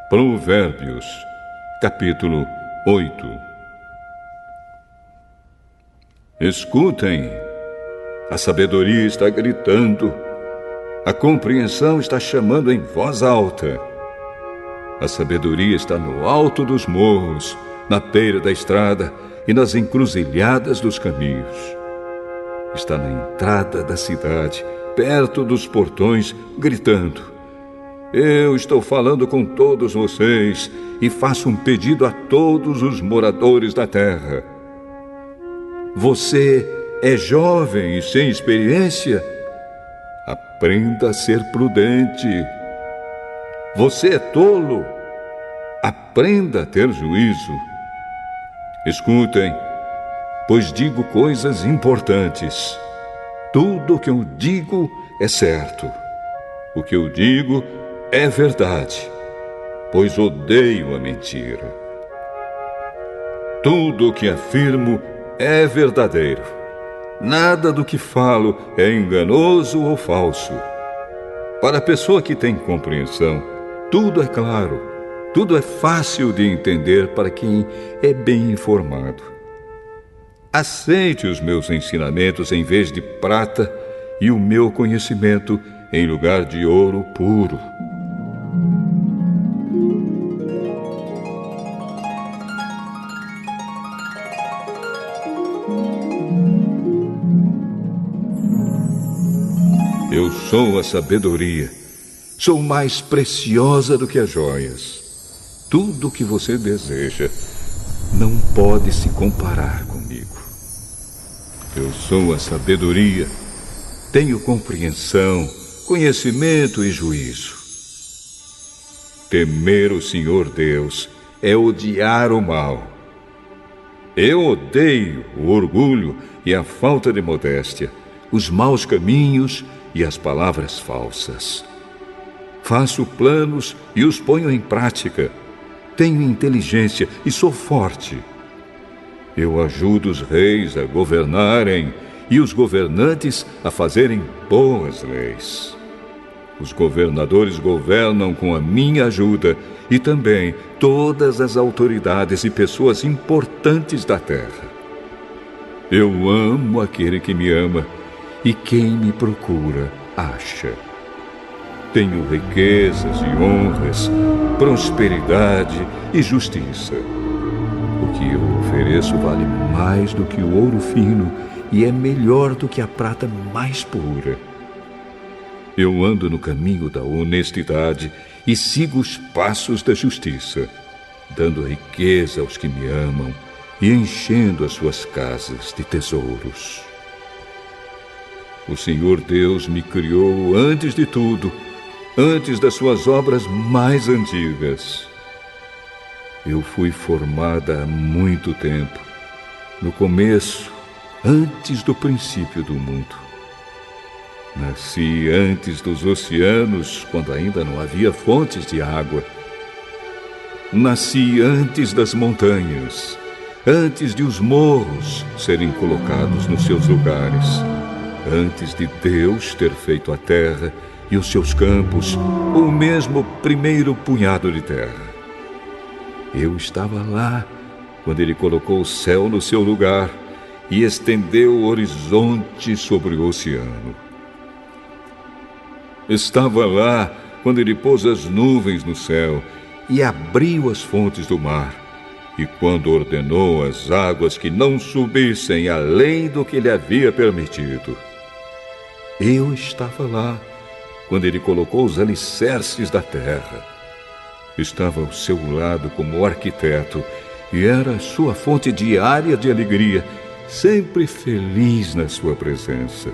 Provérbios, capítulo 8. Escutem, a sabedoria está gritando, a compreensão está chamando em voz alta. A sabedoria está no alto dos morros, na beira da estrada e nas encruzilhadas dos caminhos. Está na entrada da cidade, perto dos portões, gritando: eu estou falando com todos vocês e faço um pedido a todos os moradores da terra. Você é jovem e sem experiência? Aprenda a ser prudente. Você é tolo? Aprenda a ter juízo. Escutem, pois digo coisas importantes. Tudo o que eu digo é certo. O que eu digo é verdade, pois odeio a mentira. Tudo o que afirmo é verdadeiro. Nada do que falo é enganoso ou falso. Para a pessoa que tem compreensão, tudo é claro, tudo é fácil de entender para quem é bem informado. Aceite os meus ensinamentos em vez de prata e o meu conhecimento em lugar de ouro puro. Eu sou a sabedoria, sou mais preciosa do que as joias. Tudo o que você deseja não pode se comparar comigo. Eu sou a sabedoria, tenho compreensão, conhecimento e juízo. Temer o Senhor Deus é odiar o mal. Eu odeio o orgulho e a falta de modéstia, os maus caminhos e as palavras falsas. Faço planos e os ponho em prática. Tenho inteligência e sou forte. Eu ajudo os reis a governarem e os governantes a fazerem boas leis. Os governadores governam com a minha ajuda e também todas as autoridades e pessoas importantes da terra. Eu amo aquele que me ama e quem me procura, acha. Tenho riquezas e honras, prosperidade e justiça. O que eu ofereço vale mais do que o ouro fino e é melhor do que a prata mais pura. Eu ando no caminho da honestidade e sigo os passos da justiça, dando riqueza aos que me amam e enchendo as suas casas de tesouros. O Senhor Deus me criou antes de tudo, antes das suas obras mais antigas. Eu fui formada há muito tempo, no começo, antes do princípio do mundo. Nasci antes dos oceanos, quando ainda não havia fontes de água. Nasci antes das montanhas, antes de os morros serem colocados nos seus lugares. Antes de Deus ter feito a terra e os seus campos, ou mesmo o primeiro punhado de terra. Eu estava lá quando Ele colocou o céu no seu lugar e estendeu o horizonte sobre o oceano. Estava lá quando Ele pôs as nuvens no céu e abriu as fontes do mar, e quando ordenou as águas que não subissem além do que Ele havia permitido. Eu estava lá quando Ele colocou os alicerces da terra. Estava ao seu lado como arquiteto e era a sua fonte diária de alegria, sempre feliz na sua presença,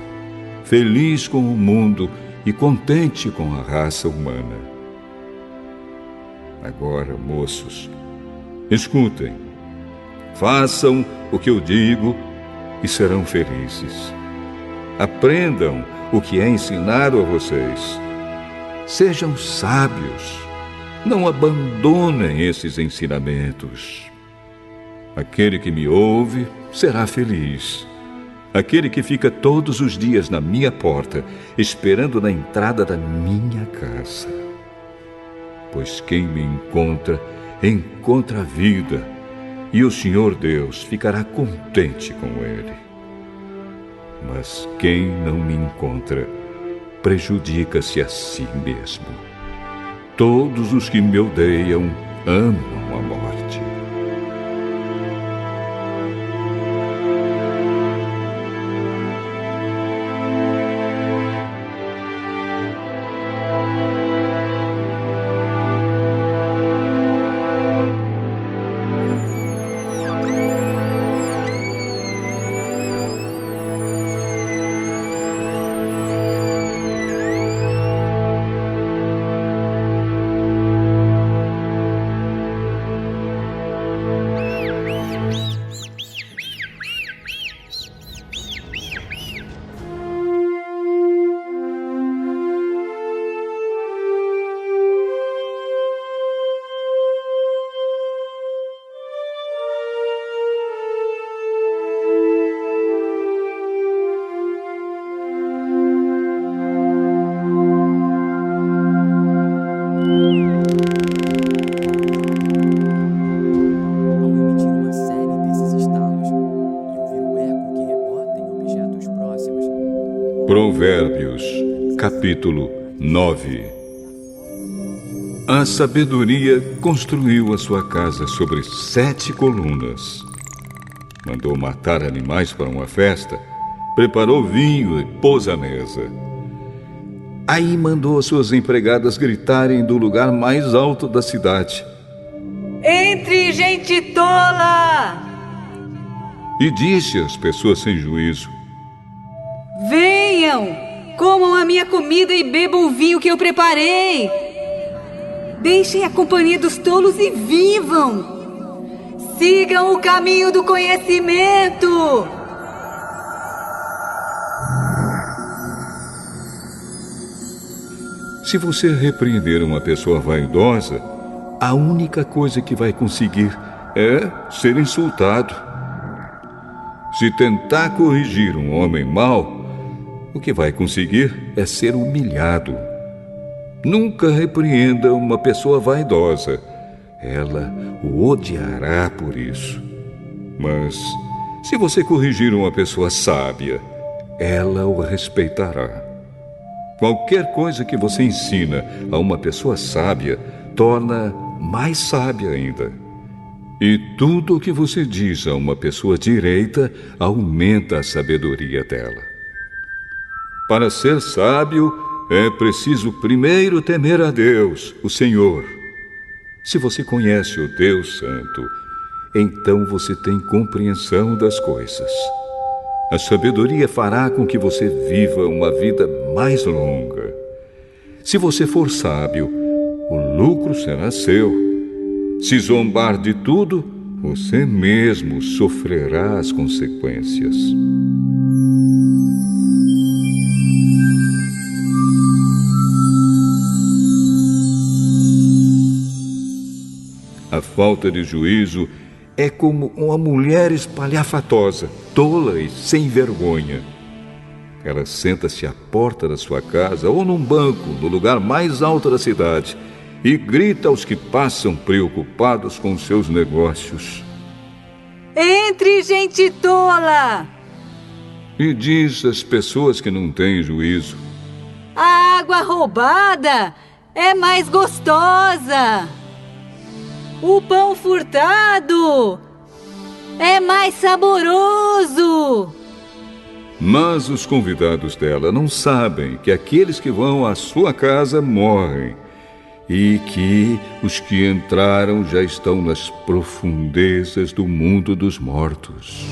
feliz com o mundo e contente com a raça humana. Agora, moços, escutem, façam o que eu digo e serão felizes. Aprendam o que é ensinado a vocês. Sejam sábios. Não abandonem esses ensinamentos. Aquele que me ouve será feliz. Aquele que fica todos os dias na minha porta, esperando na entrada da minha casa. Pois quem me encontra, encontra a vida, e o Senhor Deus ficará contente com ele. Mas quem não me encontra, prejudica-se a si mesmo. Todos os que me odeiam amam a morte. Provérbios, capítulo 9. A sabedoria construiu a sua casa sobre 7 colunas. Mandou matar animais para uma festa, preparou vinho e pôs à mesa. Aí mandou as suas empregadas gritarem do lugar mais alto da cidade: Entre, gente tola! E disse às pessoas sem juízo: Venham, comam a minha comida e bebam o vinho que eu preparei. Deixem a companhia dos tolos e vivam. Sigam o caminho do conhecimento. Se você repreender uma pessoa vaidosa, a única coisa que vai conseguir é ser insultado. Se tentar corrigir um homem mau, o que vai conseguir é ser humilhado. Nunca repreenda uma pessoa vaidosa. Ela o odiará por isso. Mas, se você corrigir uma pessoa sábia, ela o respeitará. Qualquer coisa que você ensina a uma pessoa sábia torna mais sábia ainda. E tudo o que você diz a uma pessoa direita aumenta a sabedoria dela. Para ser sábio, é preciso primeiro temer a Deus, o Senhor. Se você conhece o Deus Santo, então você tem compreensão das coisas. A sabedoria fará com que você viva uma vida mais longa. Se você for sábio, o lucro será seu. Se zombar de tudo, você mesmo sofrerá as consequências. A falta de juízo é como uma mulher espalhafatosa, tola e sem vergonha. Ela senta-se à porta da sua casa ou num banco no lugar mais alto da cidade e grita aos que passam preocupados com seus negócios: Entre, gente tola! E diz às pessoas que não têm juízo: A água roubada é mais gostosa. O pão furtado é mais saboroso. Mas os convidados dela não sabem que aqueles que vão à sua casa morrem e que os que entraram já estão nas profundezas do mundo dos mortos.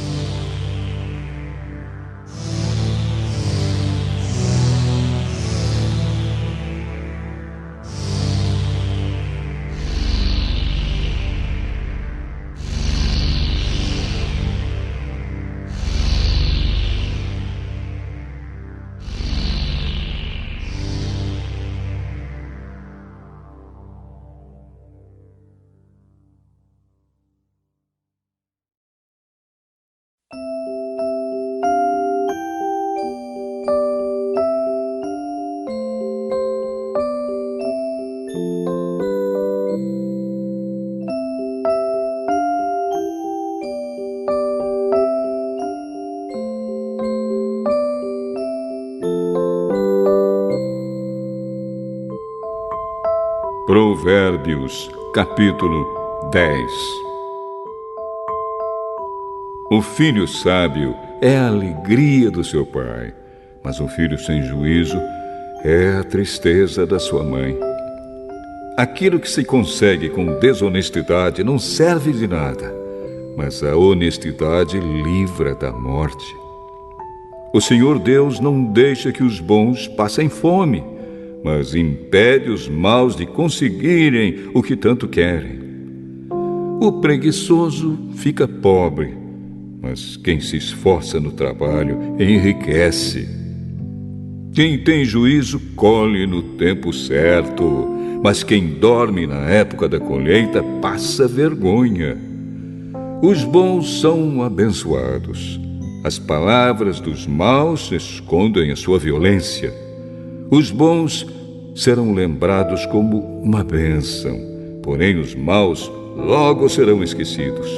Provérbios, capítulo 10. O filho sábio é a alegria do seu pai, mas o filho sem juízo é a tristeza da sua mãe. Aquilo que se consegue com desonestidade não serve de nada, mas a honestidade livra da morte. O Senhor Deus não deixa que os bons passem fome, mas impede os maus de conseguirem o que tanto querem. O preguiçoso fica pobre, mas quem se esforça no trabalho enriquece. Quem tem juízo colhe no tempo certo, mas quem dorme na época da colheita passa vergonha. Os bons são abençoados. As palavras dos maus escondem a sua violência. Os bons serão lembrados como uma bênção, porém os maus logo serão esquecidos.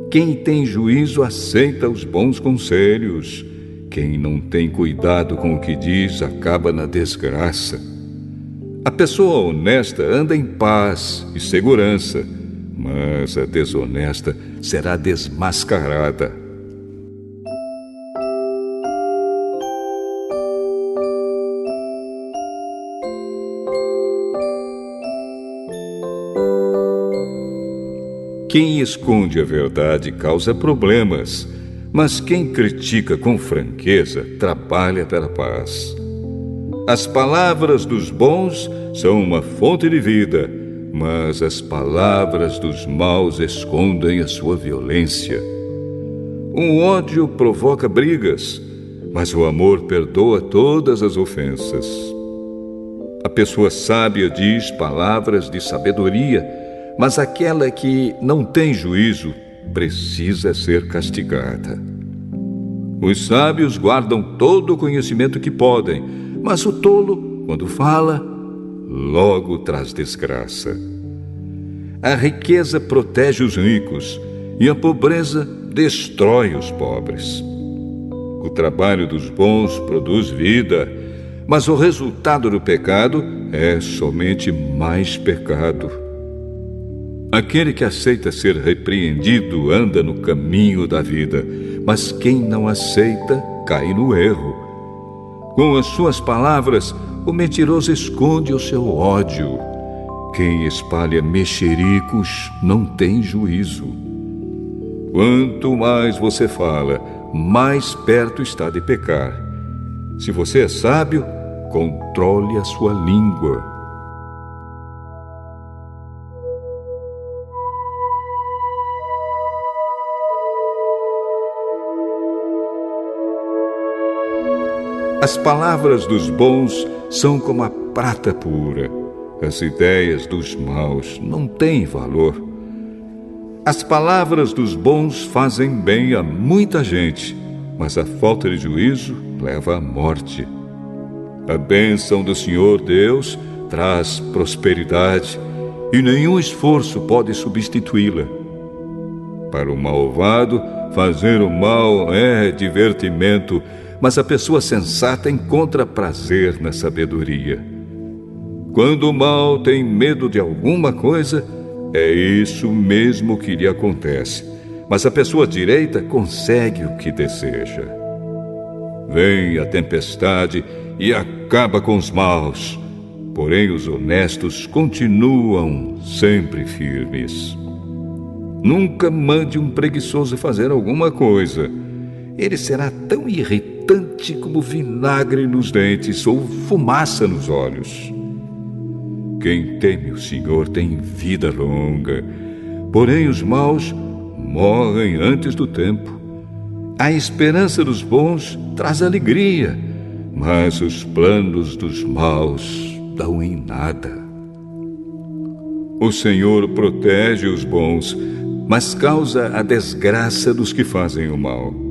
Quem tem juízo aceita os bons conselhos. Quem não tem cuidado com o que diz acaba na desgraça. A pessoa honesta anda em paz e segurança, mas a desonesta será desmascarada. Quem esconde a verdade causa problemas, mas quem critica com franqueza trabalha pela paz. As palavras dos bons são uma fonte de vida, mas as palavras dos maus escondem a sua violência. O ódio provoca brigas, mas o amor perdoa todas as ofensas. A pessoa sábia diz palavras de sabedoria, mas aquela que não tem juízo precisa ser castigada. Os sábios guardam todo o conhecimento que podem, mas o tolo, quando fala, logo traz desgraça. A riqueza protege os ricos e a pobreza destrói os pobres. O trabalho dos bons produz vida, mas o resultado do pecado é somente mais pecado. Aquele que aceita ser repreendido anda no caminho da vida, mas quem não aceita cai no erro. Com as suas palavras, o mentiroso esconde o seu ódio. Quem espalha mexericos não tem juízo. Quanto mais você fala, mais perto está de pecar. Se você é sábio, controle a sua língua. As palavras dos bons são como a prata pura. As ideias dos maus não têm valor. As palavras dos bons fazem bem a muita gente, mas a falta de juízo leva à morte. A bênção do Senhor Deus traz prosperidade e nenhum esforço pode substituí-la. Para o malvado, fazer o mal é divertimento, mas a pessoa sensata encontra prazer na sabedoria. Quando o mal tem medo de alguma coisa, é isso mesmo que lhe acontece. Mas a pessoa direita consegue o que deseja. Vem a tempestade e acaba com os maus, porém os honestos continuam sempre firmes. Nunca mande um preguiçoso fazer alguma coisa. Ele será tão irritante como vinagre nos dentes ou fumaça nos olhos. Quem teme o Senhor tem vida longa, porém os maus morrem antes do tempo. A esperança dos bons traz alegria, mas os planos dos maus dão em nada. O Senhor protege os bons, mas causa a desgraça dos que fazem o mal.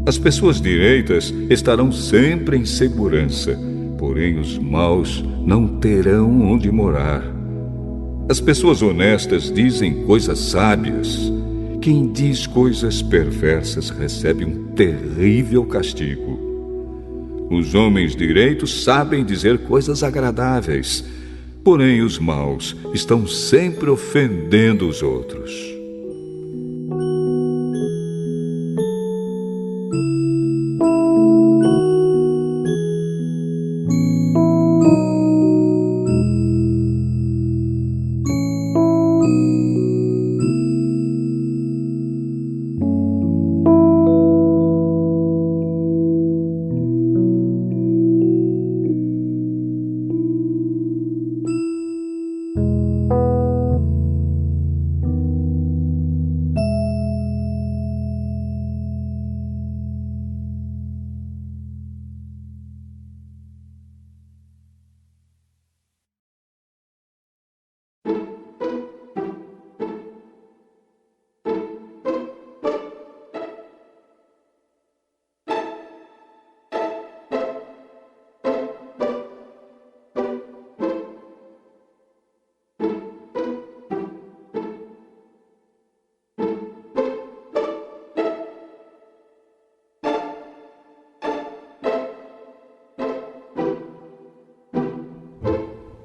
As pessoas direitas estarão sempre em segurança, porém os maus não terão onde morar. As pessoas honestas dizem coisas sábias. Quem diz coisas perversas recebe um terrível castigo. Os homens direitos sabem dizer coisas agradáveis, Porém, os maus estão sempre ofendendo os outros.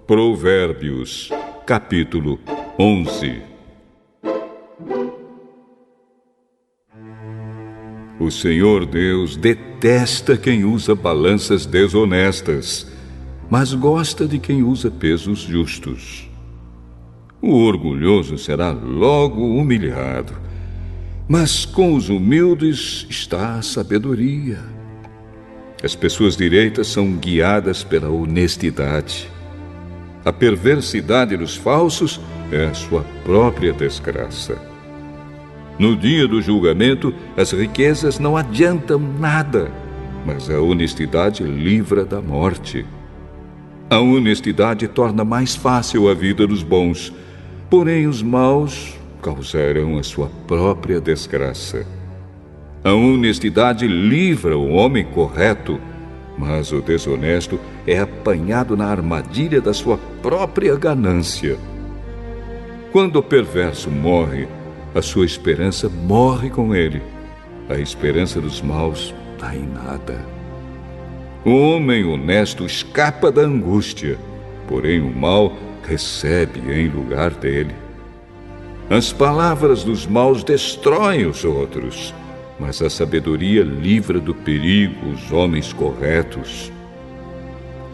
Provérbios, capítulo 11. O Senhor Deus detesta quem usa balanças desonestas, mas gosta de quem usa pesos justos. O orgulhoso será logo humilhado, mas com os humildes está a sabedoria. As pessoas direitas são guiadas pela honestidade. A perversidade dos falsos é a sua própria desgraça. No dia do julgamento, as riquezas não adiantam nada, mas a honestidade livra da morte. A honestidade torna mais fácil a vida dos bons, porém os maus causarão a sua própria desgraça. A honestidade livra o homem correto, mas o desonesto é apanhado na armadilha da sua própria ganância. Quando o perverso morre, a sua esperança morre com ele. A esperança dos maus está em nada. O homem honesto escapa da angústia, porém o mal recebe em lugar dele. As palavras dos maus destroem os outros, mas a sabedoria livra do perigo os homens corretos.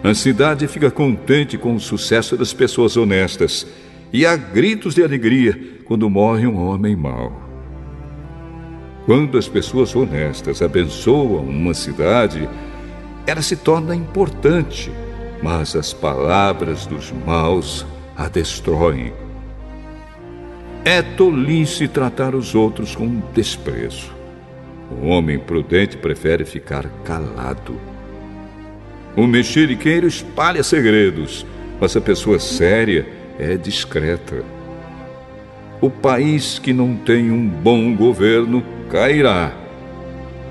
A cidade fica contente com o sucesso das pessoas honestas, e há gritos de alegria quando morre um homem mau. Quando as pessoas honestas abençoam uma cidade, ela se torna importante, mas as palavras dos maus a destroem. É tolice tratar os outros com desprezo. O homem prudente prefere ficar calado. O mexeriqueiro espalha segredos, mas a pessoa séria é discreta. O país que não tem um bom governo cairá.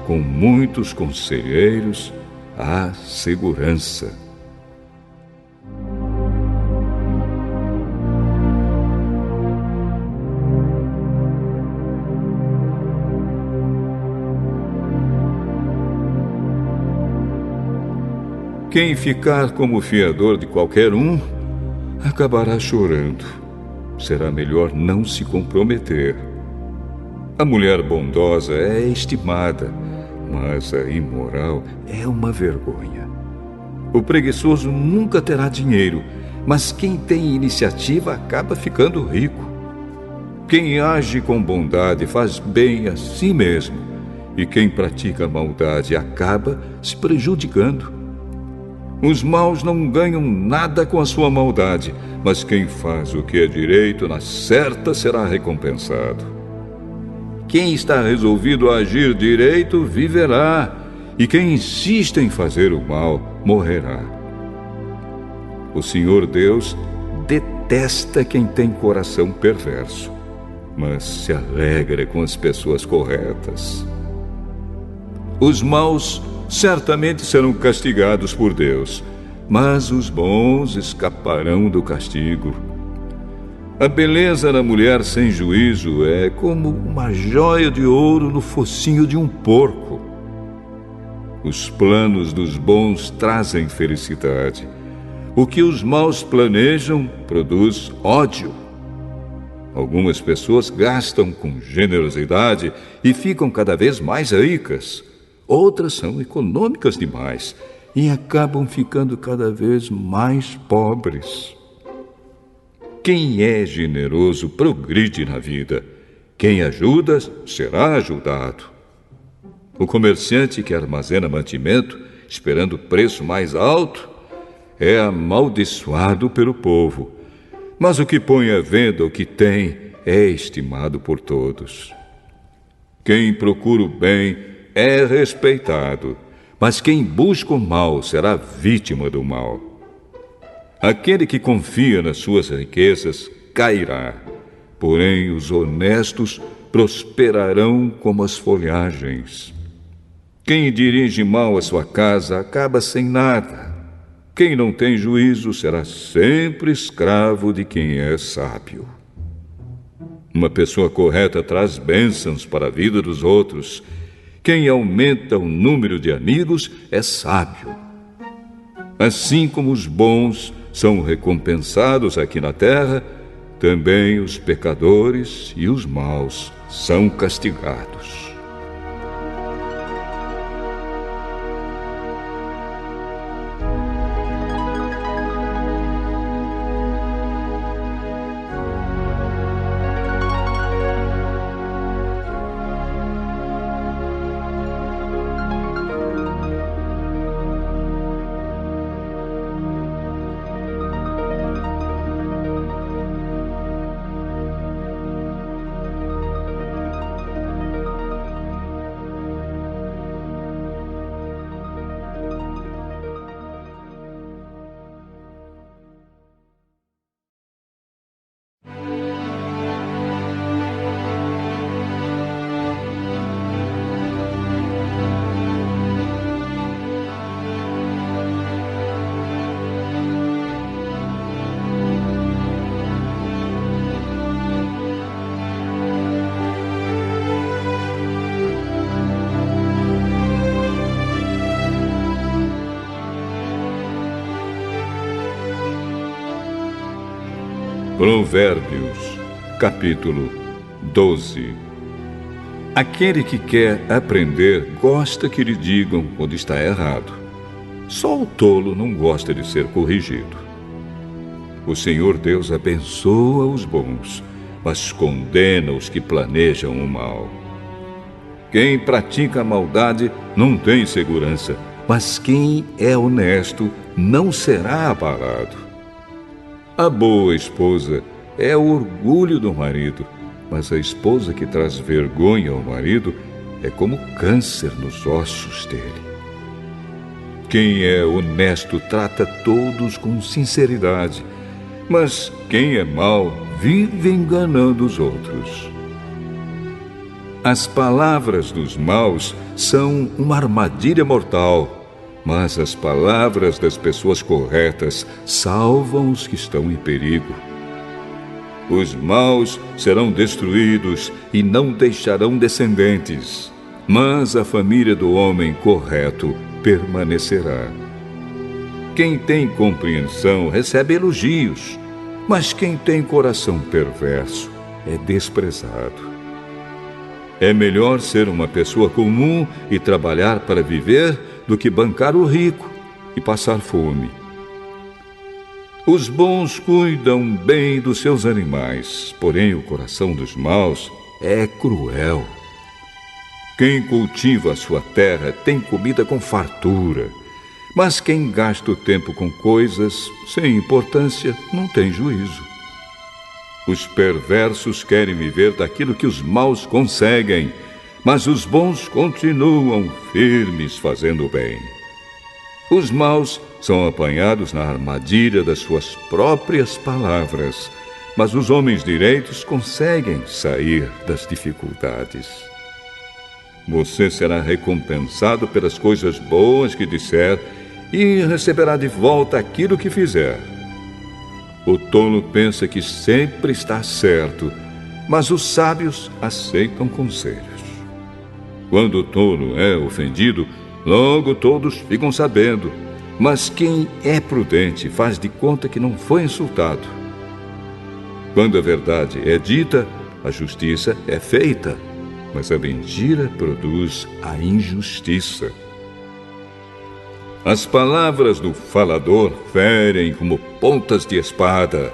Com muitos conselheiros, há segurança. Quem ficar como fiador de qualquer um, acabará chorando. Será melhor não se comprometer. A mulher bondosa é estimada, mas a imoral é uma vergonha. O preguiçoso nunca terá dinheiro, mas quem tem iniciativa acaba ficando rico. Quem age com bondade faz bem a si mesmo, e quem pratica maldade acaba se prejudicando. Os maus não ganham nada com a sua maldade, mas quem faz o que é direito na certa será recompensado. Quem está resolvido a agir direito viverá, e quem insiste em fazer o mal morrerá. O Senhor Deus detesta quem tem coração perverso, mas se alegra com as pessoas corretas. Os maus certamente serão castigados por Deus, mas os bons escaparão do castigo. A beleza da mulher sem juízo é como uma joia de ouro no focinho de um porco. Os planos dos bons trazem felicidade, O que os maus planejam produz ódio. Algumas pessoas gastam com generosidade e ficam cada vez mais ricas. Outras são econômicas demais e acabam ficando cada vez mais pobres. Quem é generoso progride na vida. Quem ajuda será ajudado. O comerciante que armazena mantimento, esperando preço mais alto, é amaldiçoado pelo povo. Mas o que põe à venda o que tem é estimado por todos. Quem procura o bem é respeitado, mas quem busca o mal será vítima do mal. Aquele que confia nas suas riquezas cairá, porém os honestos prosperarão como as folhagens. Quem dirige mal a sua casa acaba sem nada. Quem não tem juízo será sempre escravo de quem é sábio. Uma pessoa correta traz bênçãos para a vida dos outros. Quem aumenta o número de amigos é sábio. Assim como os bons são recompensados aqui na terra, também os pecadores e os maus são castigados. Provérbios, capítulo 12. Aquele que quer aprender gosta que lhe digam quando está errado. Só o tolo não gosta de ser corrigido. O Senhor Deus abençoa os bons, mas condena os que planejam o mal. Quem pratica a maldade não tem segurança, mas quem é honesto não será abalado. A boa esposa é o orgulho do marido, mas a esposa que traz vergonha ao marido é como câncer nos ossos dele. Quem é honesto trata todos com sinceridade, mas quem é mau vive enganando os outros. As palavras dos maus são uma armadilha mortal, mas as palavras das pessoas corretas salvam os que estão em perigo. Os maus serão destruídos e não deixarão descendentes, mas a família do homem correto permanecerá. Quem tem compreensão recebe elogios, mas quem tem coração perverso é desprezado. É melhor ser uma pessoa comum e trabalhar para viver do que bancar o rico e passar fome. Os bons cuidam bem dos seus animais, porém o coração dos maus é cruel. Quem cultiva a sua terra tem comida com fartura, mas quem gasta o tempo com coisas sem importância não tem juízo. Os perversos querem viver daquilo que os maus conseguem, mas os bons continuam firmes fazendo o bem. Os maus são apanhados na armadilha das suas próprias palavras, mas os homens direitos conseguem sair das dificuldades. Você será recompensado pelas coisas boas que disser e receberá de volta aquilo que fizer. O tolo pensa que sempre está certo, mas os sábios aceitam conselhos. Quando o tolo é ofendido, logo todos ficam sabendo, Mas quem é prudente faz de conta que não foi insultado. Quando a verdade é dita, a justiça é feita, mas a mentira produz a injustiça. As palavras do falador ferem como pontas de espada,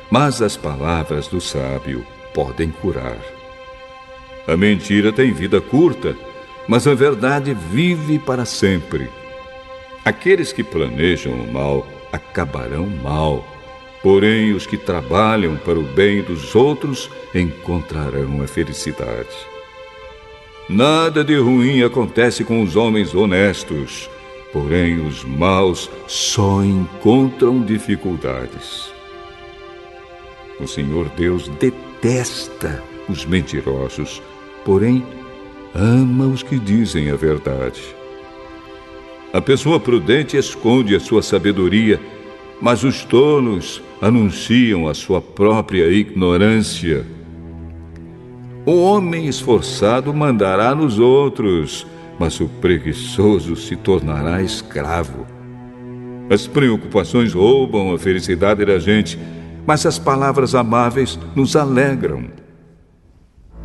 mas as palavras do sábio podem curar. A mentira tem vida curta, mas a verdade vive para sempre. Aqueles que planejam o mal acabarão mal, porém os que trabalham para o bem dos outros encontrarão a felicidade. Nada de ruim acontece com os homens honestos, porém os maus só encontram dificuldades. O Senhor Deus detesta os mentirosos, porém ama os que dizem a verdade. A pessoa prudente esconde a sua sabedoria, mas os tolos anunciam a sua própria ignorância. O homem esforçado mandará nos outros, mas o preguiçoso se tornará escravo. As preocupações roubam a felicidade da gente, mas as palavras amáveis nos alegram.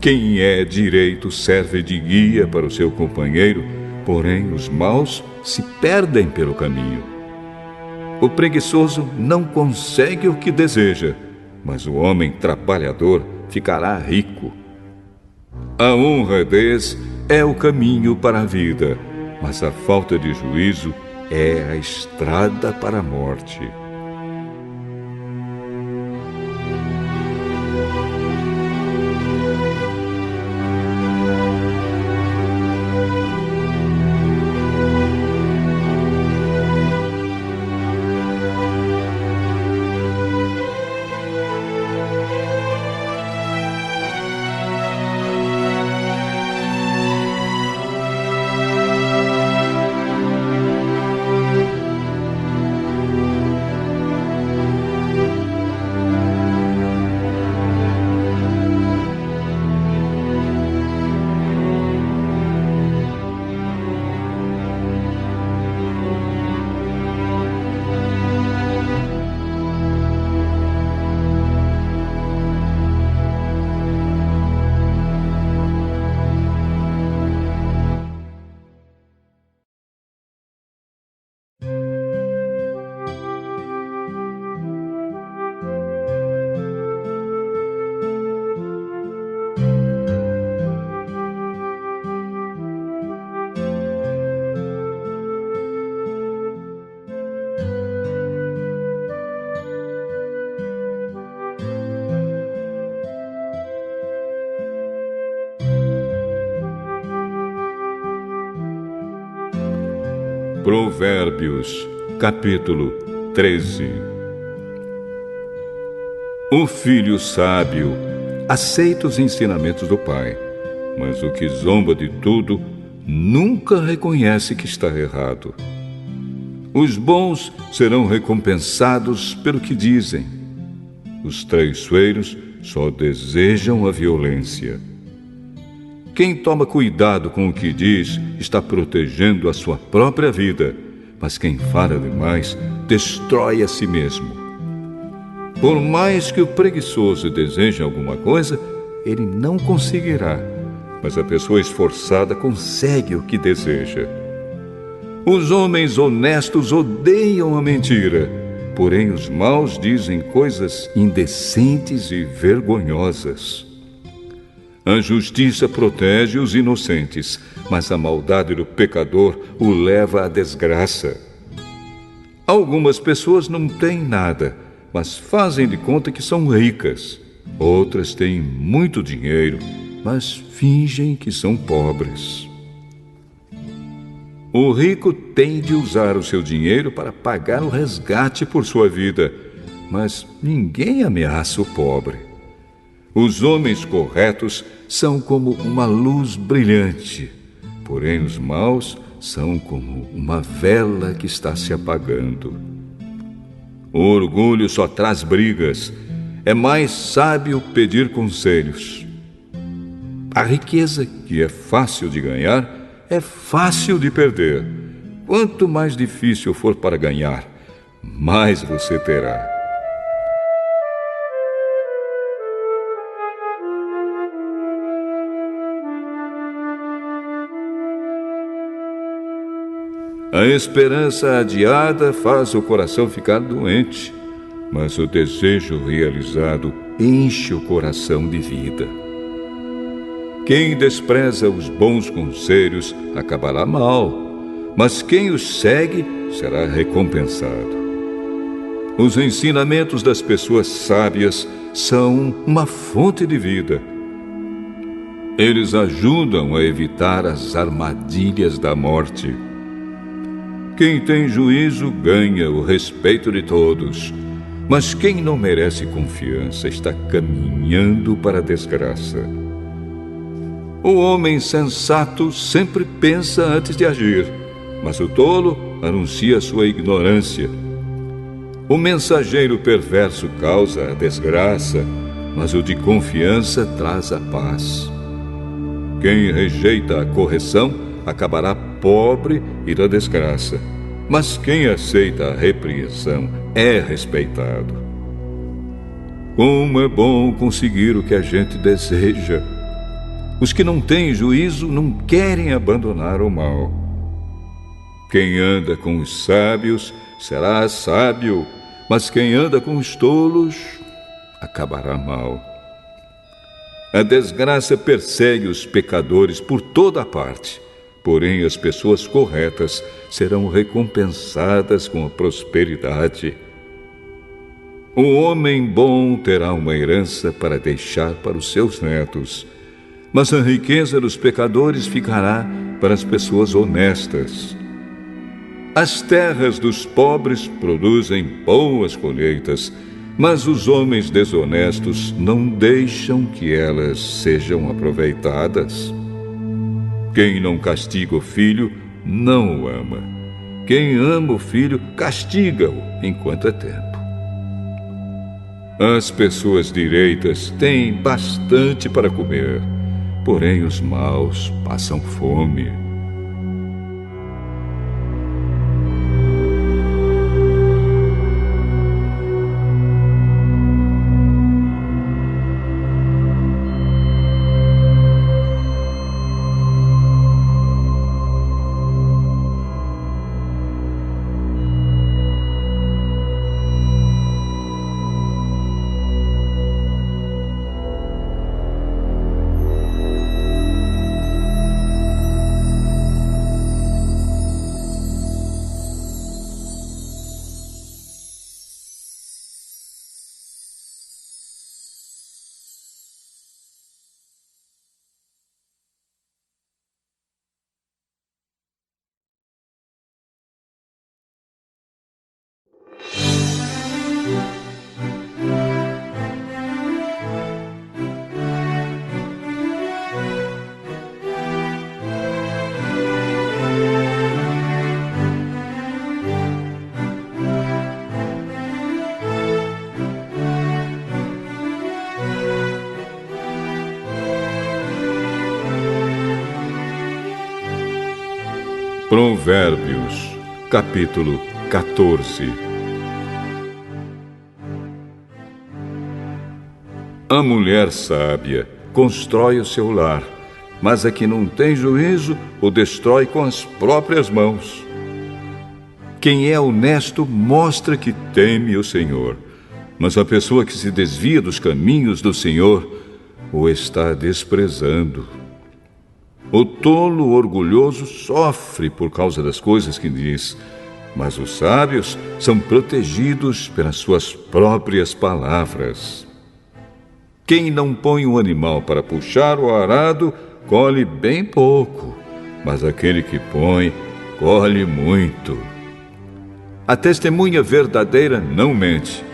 Quem é direito serve de guia para o seu companheiro, porém os maus se perdem pelo caminho. O preguiçoso não consegue o que deseja, mas o homem trabalhador ficará rico. A honradez é o caminho para a vida, mas a falta de juízo é a estrada para a morte. Provérbios, capítulo 13. O filho sábio aceita os ensinamentos do pai, mas o que zomba de tudo nunca reconhece que está errado. Os bons serão recompensados pelo que dizem. Os traiçoeiros só desejam a violência. Quem toma cuidado com o que diz está protegendo a sua própria vida, mas quem fala demais destrói a si mesmo. Por mais que o preguiçoso deseje alguma coisa, ele não conseguirá, mas a pessoa esforçada consegue o que deseja. Os homens honestos odeiam a mentira, porém os maus dizem coisas indecentes e vergonhosas. A justiça protege os inocentes, mas a maldade do pecador o leva à desgraça. Algumas pessoas não têm nada, mas fazem de conta que são ricas. Outras têm muito dinheiro, mas fingem que são pobres. O rico tem de usar o seu dinheiro para pagar o resgate por sua vida, mas ninguém ameaça o pobre. Os homens corretos são como uma luz brilhante, porém os maus são como uma vela que está se apagando. O orgulho só traz brigas. É mais sábio pedir conselhos. A riqueza, que é fácil de ganhar, é fácil de perder. Quanto mais difícil for para ganhar, mais você terá. A esperança adiada faz o coração ficar doente, mas o desejo realizado enche o coração de vida. Quem despreza os bons conselhos acabará mal, mas quem os segue será recompensado. Os ensinamentos das pessoas sábias são uma fonte de vida. Eles ajudam a evitar as armadilhas da morte. Quem tem juízo ganha o respeito de todos, mas quem não merece confiança está caminhando para a desgraça. O homem sensato sempre pensa antes de agir, mas o tolo anuncia sua ignorância. O mensageiro perverso causa a desgraça, mas o de confiança traz a paz. Quem rejeita a correção acabará pobre e da desgraça, mas quem aceita a repreensão é respeitado. Como é bom conseguir o que a gente deseja. Os que não têm juízo não querem abandonar o mal. Quem anda com os sábios será sábio, mas quem anda com os tolos acabará mal. A desgraça persegue os pecadores por toda a parte, porém as pessoas corretas serão recompensadas com a prosperidade. O homem bom terá uma herança para deixar para os seus netos, mas a riqueza dos pecadores ficará para as pessoas honestas. As terras dos pobres produzem boas colheitas, mas os homens desonestos não deixam que elas sejam aproveitadas. Quem não castiga o filho, não o ama. Quem ama o filho, castiga-o enquanto é tempo. As pessoas direitas têm bastante para comer, porém os maus passam fome. Provérbios, capítulo 14. A mulher sábia constrói o seu lar, mas a que não tem juízo o destrói com as próprias mãos. Quem é honesto mostra que teme o Senhor, mas a pessoa que se desvia dos caminhos do Senhor o está desprezando. O tolo orgulhoso sofre por causa das coisas que diz, mas os sábios são protegidos pelas suas próprias palavras. Quem não põe um animal para puxar o arado, colhe bem pouco, mas aquele que põe, colhe muito. A testemunha verdadeira não mente,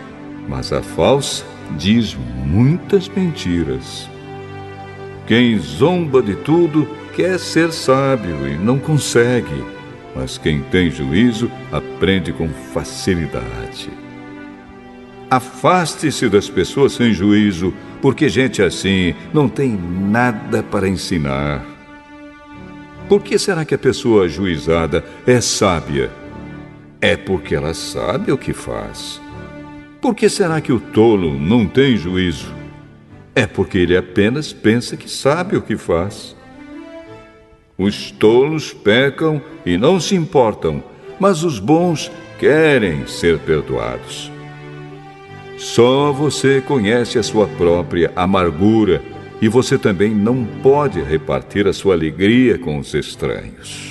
mas a falsa diz muitas mentiras. Quem zomba de tudo quer ser sábio e não consegue, mas quem tem juízo aprende com facilidade. Afaste-se das pessoas sem juízo, porque gente assim não tem nada para ensinar. Por que será que a pessoa ajuizada é sábia? É porque ela sabe o que faz. Por que será que o tolo não tem juízo? É porque ele apenas pensa que sabe o que faz. Os tolos pecam e não se importam, mas os bons querem ser perdoados. Só você conhece a sua própria amargura e você também não pode repartir a sua alegria com os estranhos.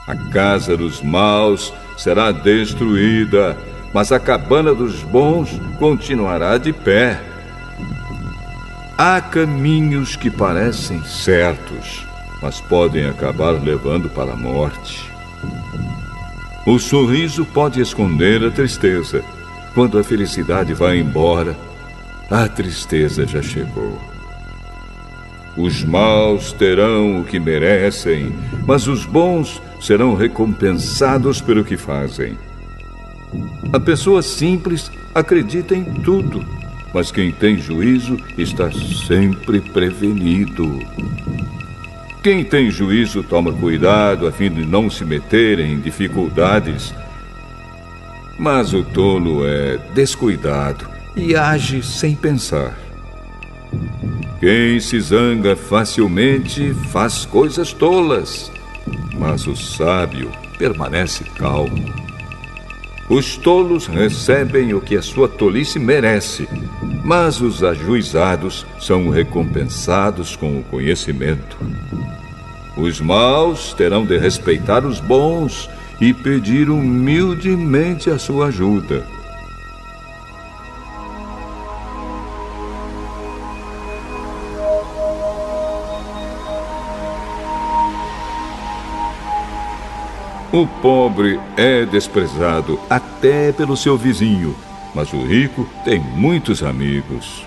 A casa dos maus será destruída, mas a cabana dos bons continuará de pé. Há caminhos que parecem certos, mas podem acabar levando para a morte. O sorriso pode esconder a tristeza. Quando a felicidade vai embora, a tristeza já chegou. Os maus terão o que merecem, mas os bons serão recompensados pelo que fazem. A pessoa simples acredita em tudo, mas quem tem juízo está sempre prevenido. Quem tem juízo toma cuidado a fim de não se meter em dificuldades. Mas o tolo é descuidado e age sem pensar. Quem se zanga facilmente faz coisas tolas, mas o sábio permanece calmo. Os tolos recebem o que a sua tolice merece, mas os ajuizados são recompensados com o conhecimento. Os maus terão de respeitar os bons e pedir humildemente a sua ajuda. O pobre é desprezado até pelo seu vizinho, mas o rico tem muitos amigos.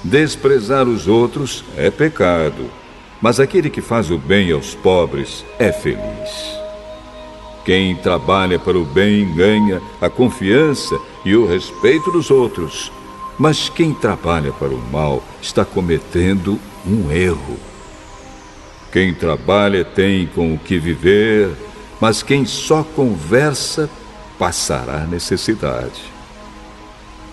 Desprezar os outros é pecado, mas aquele que faz o bem aos pobres é feliz. Quem trabalha para o bem ganha a confiança e o respeito dos outros, mas quem trabalha para o mal está cometendo um erro. Quem trabalha tem com o que viver, mas quem só conversa passará necessidade.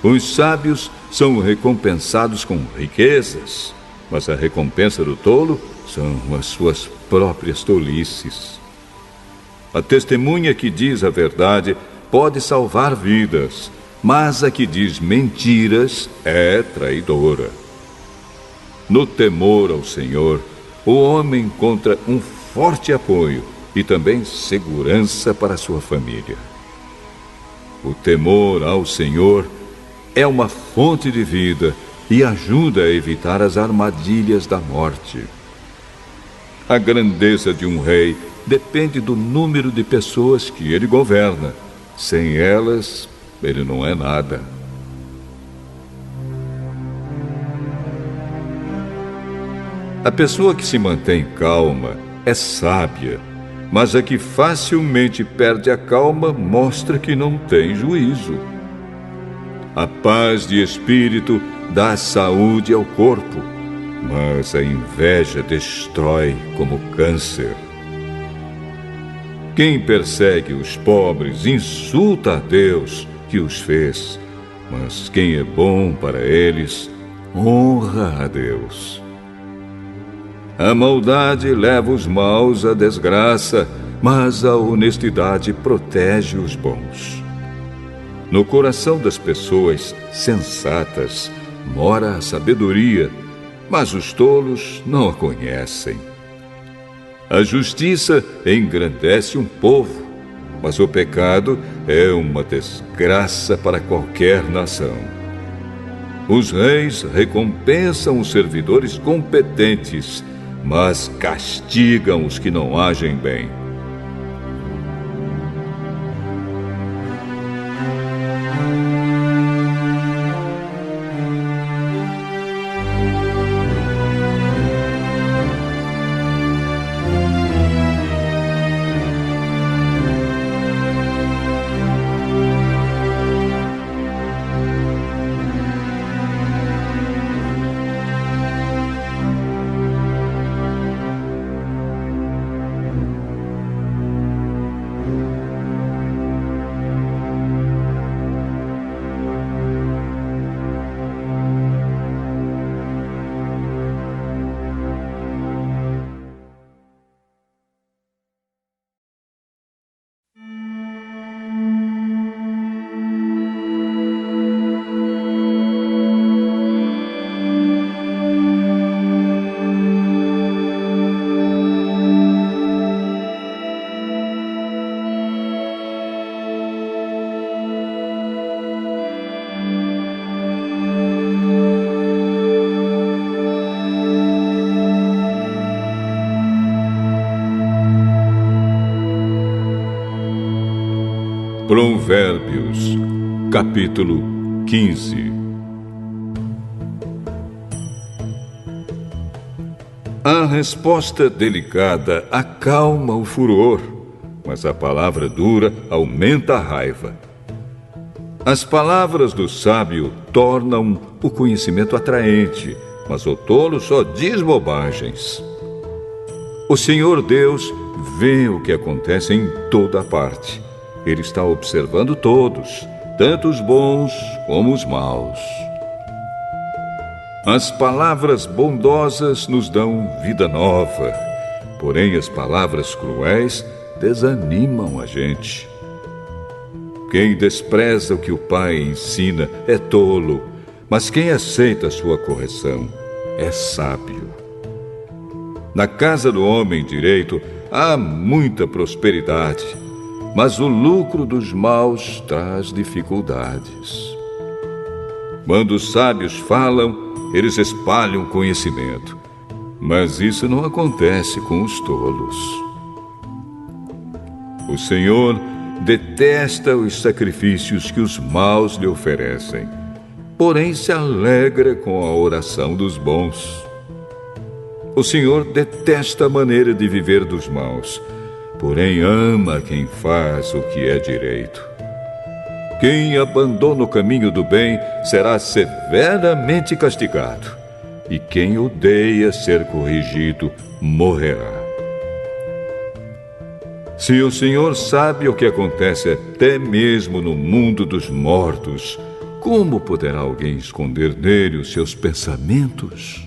Os sábios são recompensados com riquezas, mas a recompensa do tolo são as suas próprias tolices. A testemunha que diz a verdade pode salvar vidas, mas a que diz mentiras é traidora. No temor ao Senhor, o homem encontra um forte apoio e também segurança para sua família. O temor ao Senhor é uma fonte de vida e ajuda a evitar as armadilhas da morte. A grandeza de um rei depende do número de pessoas que ele governa. Sem elas, ele não é nada. A pessoa que se mantém calma é sábia, mas a que facilmente perde a calma mostra que não tem juízo. A paz de espírito dá saúde ao corpo, mas a inveja destrói como câncer. Quem persegue os pobres insulta a Deus que os fez, mas quem é bom para eles honra a Deus. A maldade leva os maus à desgraça, mas a honestidade protege os bons. No coração das pessoas sensatas mora a sabedoria, mas os tolos não a conhecem. A justiça engrandece um povo, mas o pecado é uma desgraça para qualquer nação. Os reis recompensam os servidores competentes, mas castigam os que não agem bem. Provérbios, capítulo 15. A resposta delicada acalma o furor, mas a palavra dura aumenta a raiva. As palavras do sábio tornam o conhecimento atraente, mas o tolo só diz bobagens. O Senhor Deus vê o que acontece em toda parte. Ele está observando todos, tanto os bons como os maus. As palavras bondosas nos dão vida nova, porém as palavras cruéis desanimam a gente. Quem despreza o que o pai ensina é tolo, mas quem aceita a sua correção é sábio. Na casa do homem direito há muita prosperidade, mas o lucro dos maus traz dificuldades. Quando os sábios falam, eles espalham conhecimento, mas isso não acontece com os tolos. O Senhor detesta os sacrifícios que os maus lhe oferecem, porém se alegra com a oração dos bons. O Senhor detesta a maneira de viver dos maus, porém ama quem faz o que é direito. Quem abandona o caminho do bem será severamente castigado, e quem odeia ser corrigido morrerá. Se o Senhor sabe o que acontece até mesmo no mundo dos mortos, como poderá alguém esconder dele os seus pensamentos?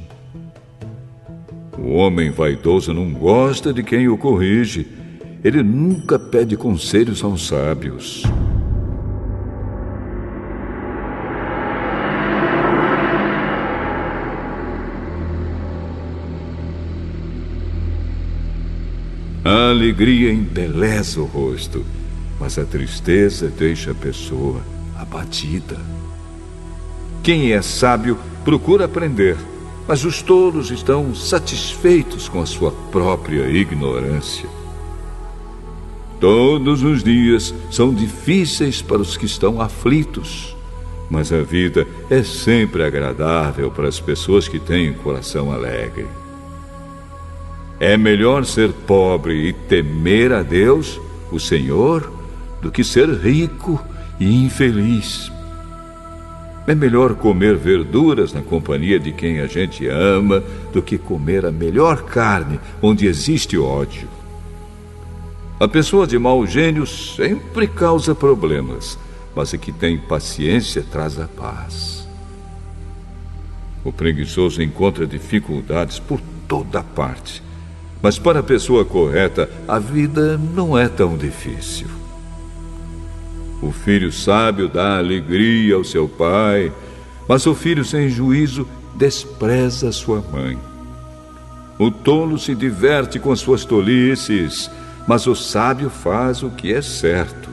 O homem vaidoso não gosta de quem o corrige. Ele nunca pede conselhos aos sábios. A alegria embeleza o rosto, mas a tristeza deixa a pessoa abatida. Quem é sábio procura aprender, mas os tolos estão satisfeitos com a sua própria ignorância. Todos os dias são difíceis para os que estão aflitos, mas a vida é sempre agradável para as pessoas que têm coração alegre. É melhor ser pobre e temer a Deus, o Senhor, do que ser rico e infeliz. É melhor comer verduras na companhia de quem a gente ama do que comer a melhor carne onde existe ódio. A pessoa de mau gênio sempre causa problemas, mas a que tem paciência traz a paz. O preguiçoso encontra dificuldades por toda parte, mas para a pessoa correta, a vida não é tão difícil. O filho sábio dá alegria ao seu pai, mas o filho sem juízo despreza sua mãe. O tolo se diverte com as suas tolices, mas o sábio faz o que é certo.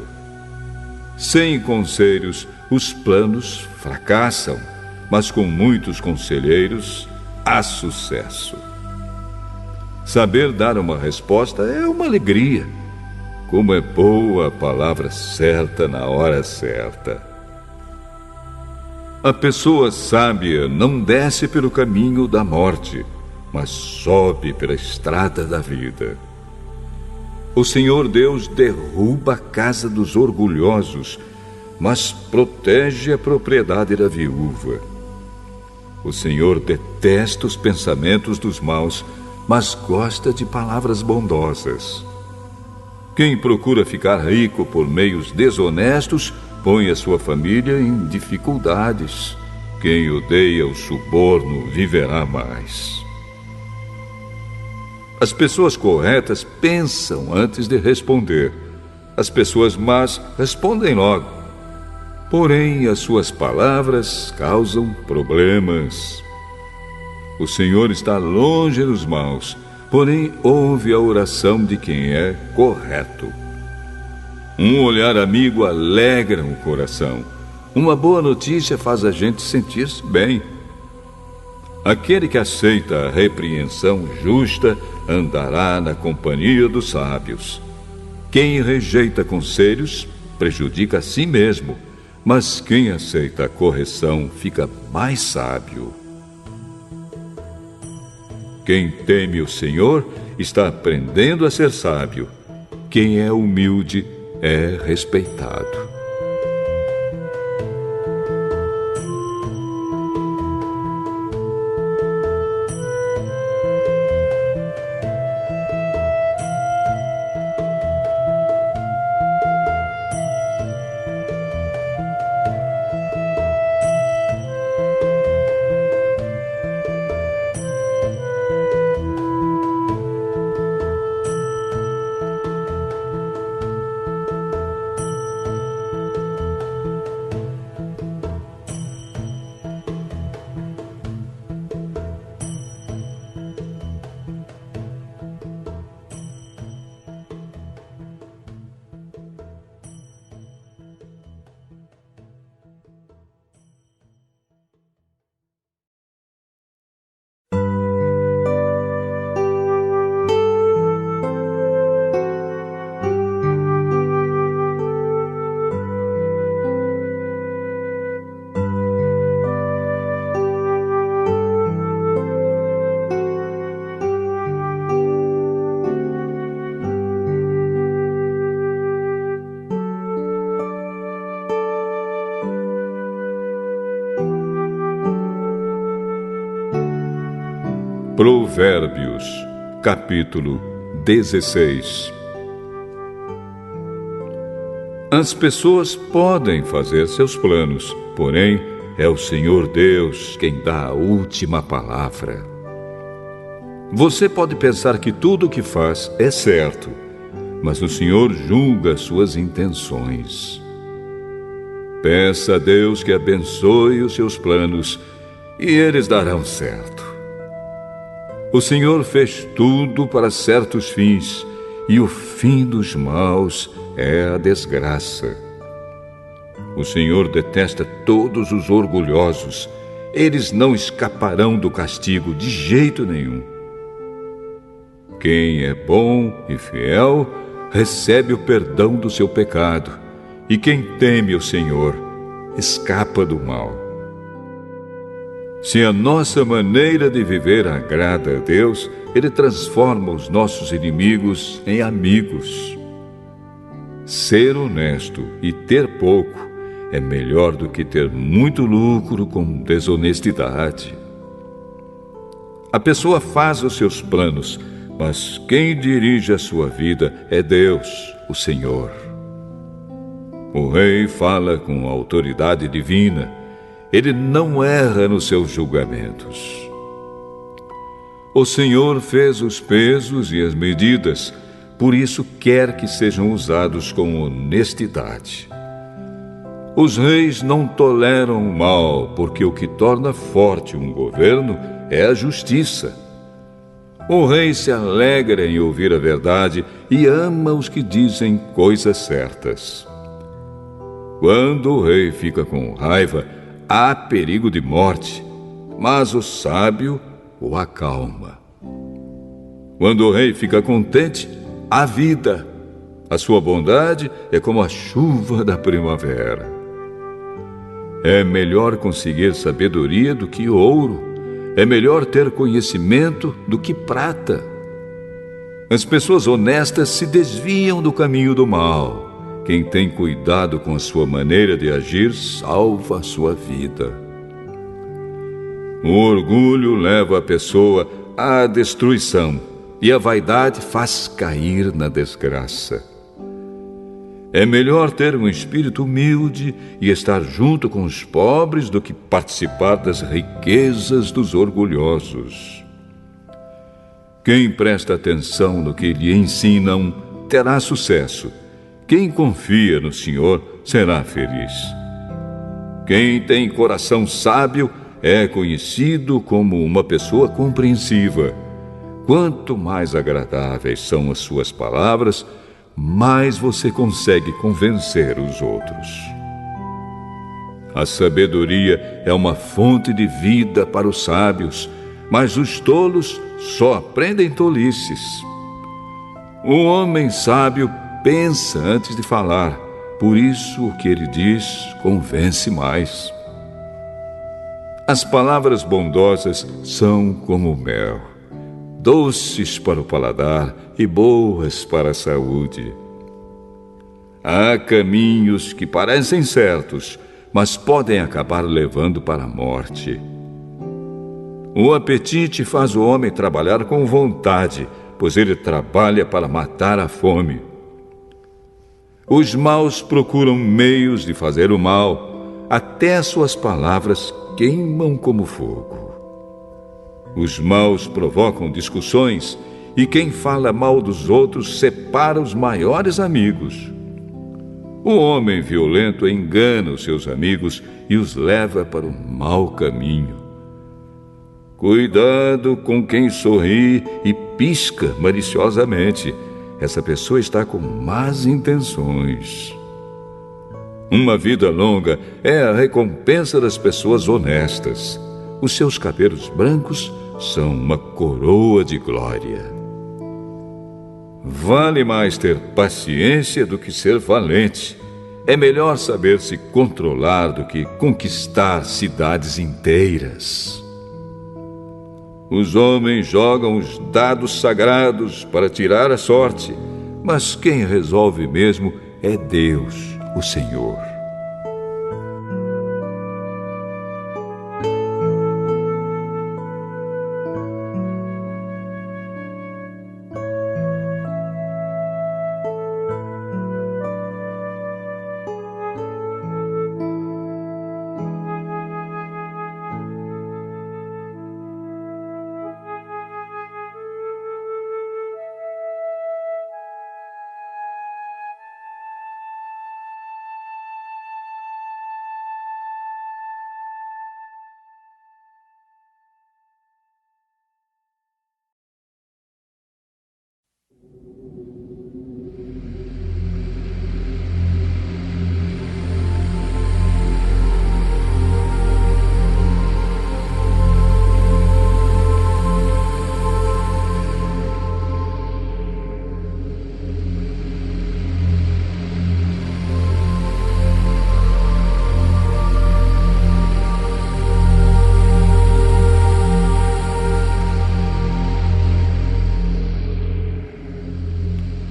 Sem conselhos, os planos fracassam, mas com muitos conselheiros, há sucesso. Saber dar uma resposta é uma alegria. Como é boa a palavra certa na hora certa. A pessoa sábia não desce pelo caminho da morte, mas sobe pela estrada da vida. O Senhor Deus derruba a casa dos orgulhosos, mas protege a propriedade da viúva. O Senhor detesta os pensamentos dos maus, mas gosta de palavras bondosas. Quem procura ficar rico por meios desonestos, põe a sua família em dificuldades. Quem odeia o suborno viverá mais. As pessoas corretas pensam antes de responder. As pessoas más respondem logo. Porém, as suas palavras causam problemas. O Senhor está longe dos maus, porém ouve a oração de quem é correto. Um olhar amigo alegra o coração. Uma boa notícia faz a gente sentir-se bem. Aquele que aceita a repreensão justa andará na companhia dos sábios. Quem rejeita conselhos prejudica a si mesmo, mas quem aceita a correção fica mais sábio. Quem teme o Senhor está aprendendo a ser sábio. Quem é humilde é respeitado. Provérbios, capítulo 16. As pessoas podem fazer seus planos, porém é o Senhor Deus quem dá a última palavra. Você pode pensar que tudo o que faz é certo, mas o Senhor julga suas intenções. Peça a Deus que abençoe os seus planos e eles darão certo. O Senhor fez tudo para certos fins, e o fim dos maus é a desgraça. O Senhor detesta todos os orgulhosos. Eles não escaparão do castigo de jeito nenhum. Quem é bom e fiel recebe o perdão do seu pecado, e quem teme o Senhor escapa do mal. Se a nossa maneira de viver agrada a Deus, Ele transforma os nossos inimigos em amigos. Ser honesto e ter pouco é melhor do que ter muito lucro com desonestidade. A pessoa faz os seus planos, mas quem dirige a sua vida é Deus, o Senhor. O rei fala com autoridade divina. Ele não erra nos seus julgamentos. O Senhor fez os pesos e as medidas, por isso quer que sejam usados com honestidade. Os reis não toleram o mal, porque o que torna forte um governo é a justiça. O rei se alegra em ouvir a verdade e ama os que dizem coisas certas. Quando o rei fica com raiva, há perigo de morte, mas o sábio o acalma. Quando o rei fica contente, há vida. A sua bondade é como a chuva da primavera. É melhor conseguir sabedoria do que ouro. É melhor ter conhecimento do que prata. As pessoas honestas se desviam do caminho do mal. Quem tem cuidado com a sua maneira de agir, salva a sua vida. O orgulho leva a pessoa à destruição, e a vaidade faz cair na desgraça. É melhor ter um espírito humilde e estar junto com os pobres do que participar das riquezas dos orgulhosos. Quem presta atenção no que lhe ensinam terá sucesso. Quem confia no Senhor será feliz. Quem tem coração sábio é conhecido como uma pessoa compreensiva. Quanto mais agradáveis são as suas palavras, mais você consegue convencer os outros. A sabedoria é uma fonte de vida para os sábios, mas os tolos só aprendem tolices. O homem sábio pensa antes de falar, por isso o que ele diz convence mais. As palavras bondosas são como o mel, doces para o paladar e boas para a saúde. Há caminhos que parecem certos, mas podem acabar levando para a morte. O apetite faz o homem trabalhar com vontade, pois ele trabalha para matar a fome. Os maus procuram meios de fazer o mal, até as suas palavras queimam como fogo. Os maus provocam discussões, e quem fala mal dos outros separa os maiores amigos. O homem violento engana os seus amigos e os leva para o mau caminho. Cuidado com quem sorri e pisca maliciosamente. Essa pessoa está com más intenções. Uma vida longa é a recompensa das pessoas honestas. Os seus cabelos brancos são uma coroa de glória. Vale mais ter paciência do que ser valente. É melhor saber se controlar do que conquistar cidades inteiras. Os homens jogam os dados sagrados para tirar a sorte, mas quem resolve mesmo é Deus, o Senhor.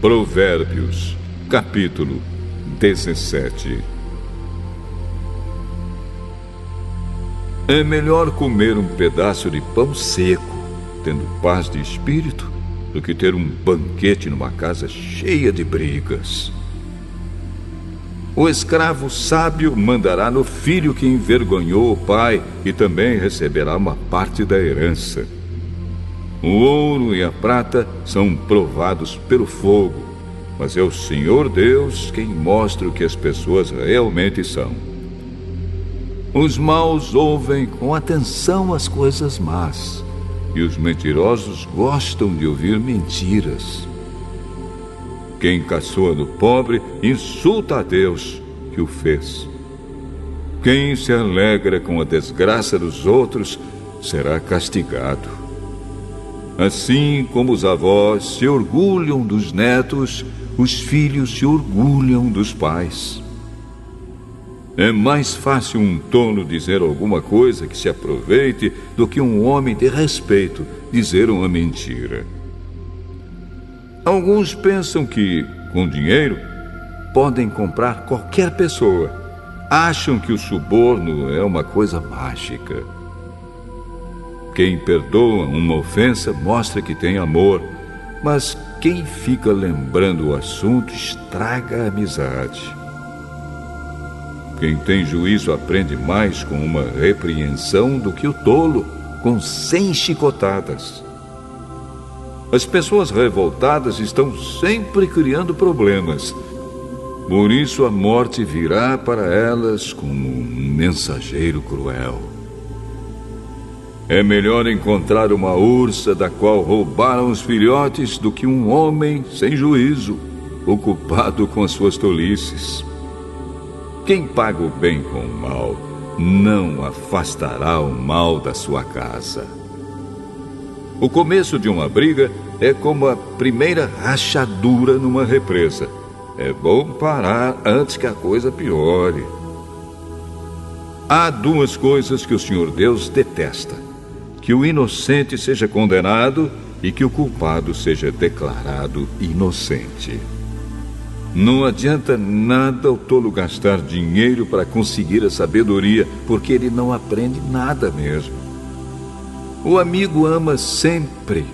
Provérbios, capítulo 17. É melhor comer um pedaço de pão seco, tendo paz de espírito, do que ter um banquete numa casa cheia de brigas. O escravo sábio mandará no filho que envergonhou o pai e também receberá uma parte da herança. O ouro e a prata são provados pelo fogo, mas é o Senhor Deus quem mostra o que as pessoas realmente são. Os maus ouvem com atenção as coisas más, e os mentirosos gostam de ouvir mentiras. Quem caçoa do pobre insulta a Deus que o fez. Quem se alegra com a desgraça dos outros será castigado. Assim como os avós se orgulham dos netos, os filhos se orgulham dos pais. É mais fácil um tolo dizer alguma coisa que se aproveite do que um homem de respeito dizer uma mentira. Alguns pensam que, com dinheiro, podem comprar qualquer pessoa. Acham que o suborno é uma coisa mágica. Quem perdoa uma ofensa mostra que tem amor, mas quem fica lembrando o assunto estraga a amizade. Quem tem juízo aprende mais com uma repreensão do que o tolo com 100 chicotadas. As pessoas revoltadas estão sempre criando problemas. Por isso a morte virá para elas como um mensageiro cruel. É melhor encontrar uma ursa da qual roubaram os filhotes do que um homem sem juízo, ocupado com as suas tolices. Quem paga o bem com o mal, não afastará o mal da sua casa. O começo de uma briga é como a primeira rachadura numa represa. É bom parar antes que a coisa piore. Há duas coisas que o Senhor Deus detesta: que o inocente seja condenado e que o culpado seja declarado inocente. Não adianta nada o tolo gastar dinheiro para conseguir a sabedoria, porque ele não aprende nada mesmo. O amigo ama sempre,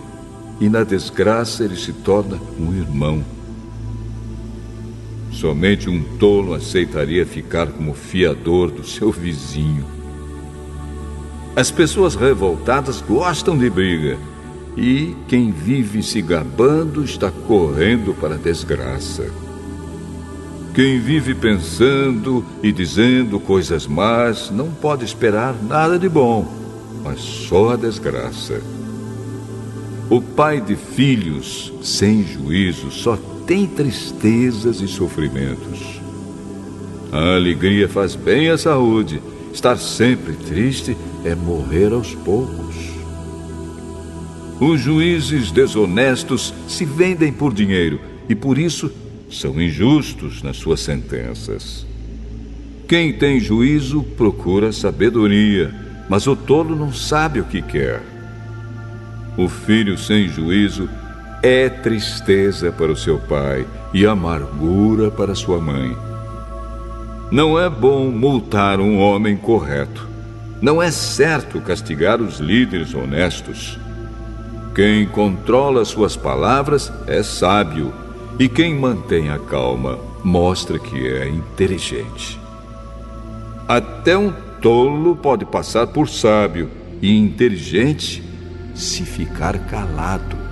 e na desgraça ele se torna um irmão. Somente um tolo aceitaria ficar como fiador do seu vizinho. As pessoas revoltadas gostam de briga, e quem vive se gabando está correndo para a desgraça. Quem vive pensando e dizendo coisas más não pode esperar nada de bom, mas só a desgraça. O pai de filhos sem juízo só tem tristezas e sofrimentos. A alegria faz bem à saúde. Estar sempre triste é morrer aos poucos. Os juízes desonestos se vendem por dinheiro e por isso são injustos nas suas sentenças. Quem tem juízo procura sabedoria, mas o tolo não sabe o que quer. O filho sem juízo é tristeza para o seu pai e amargura para sua mãe. Não é bom multar um homem correto. Não é certo castigar os líderes honestos. Quem controla suas palavras é sábio, e quem mantém a calma mostra que é inteligente. Até um tolo pode passar por sábio e inteligente se ficar calado.